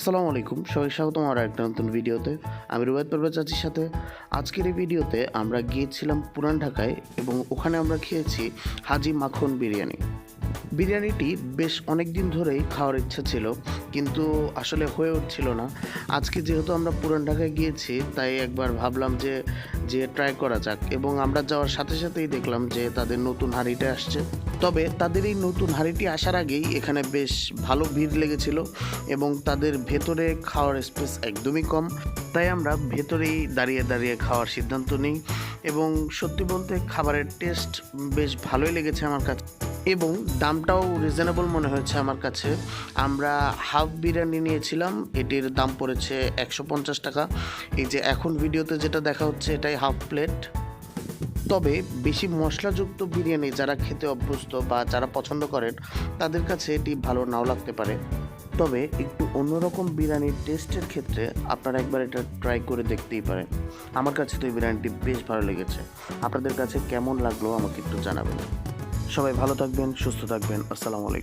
আসসালামু আলাইকুম, সবাই স্বাগতম আমার একটা নতুন ভিডিওতে। আমি রুবায়েত পারভেজ চাচির সাথে। আজকের এই ভিডিওতে আমরা গিয়েছিলাম পুরান ঢাকায় এবং ওখানে আমরা খেয়েছি হাজি মাখন বিরিয়ানি। বিরিয়ানিটি বেশ অনেক দিন ধরেই খাওয়ার ইচ্ছা ছিল, কিন্তু আসলে হয়ে উঠছিল না। আজকে যেহেতু আমরা পুরান ঢাকায় গিয়েছি, তাই একবার ভাবলাম যে ট্রাই করা যাক, এবং আমরা যাওয়ার সাথে সাথেই দেখলাম যে তাদের নতুন হাঁড়িটা আসছে। তবে তাদের এই নতুন হাঁড়িটি আসার আগেই এখানে বেশ ভালো ভিড় লেগেছিল এবং তাদের ভেতরে খাওয়ার স্পেস একদমই কম। তাই আমরা ভেতরেই দাঁড়িয়ে দাঁড়িয়ে খাওয়ার সিদ্ধান্ত নিই এবং সত্যি বলতে খাবারের টেস্ট বেশ ভালোই লেগেছে আমার কাছে এবং দামটাও রিজনেবল মনে হয়েছে আমার কাছে। আমরা হাফ বিরিয়ানি নিয়েছিলাম, এটির দাম পড়েছে 150 টাকা। এই যে এখন ভিডিওতে যেটা দেখা হচ্ছে এটাই হাফ প্লেট। তবে বেশি মশলাযুক্ত বিরিয়ানি যারা খেতে অভ্যস্ত বা যারা পছন্দ করেন তাদের কাছে এটি ভালো নাও লাগতে পারে। তবে একটু অন্যরকম বিরিয়ানির টেস্টের ক্ষেত্রে আপনারা একবার এটা ট্রাই করে দেখতেই পারেন। আমার কাছে তো এই বিরিয়ানিটি বেশ ভালো লেগেছে। আপনাদের কাছে কেমন লাগলো আমাকে একটু জানাবেন। সবাই ভালো থাকবেন, সুস্থ থাকবেন। আসসালামু আলাইকুম।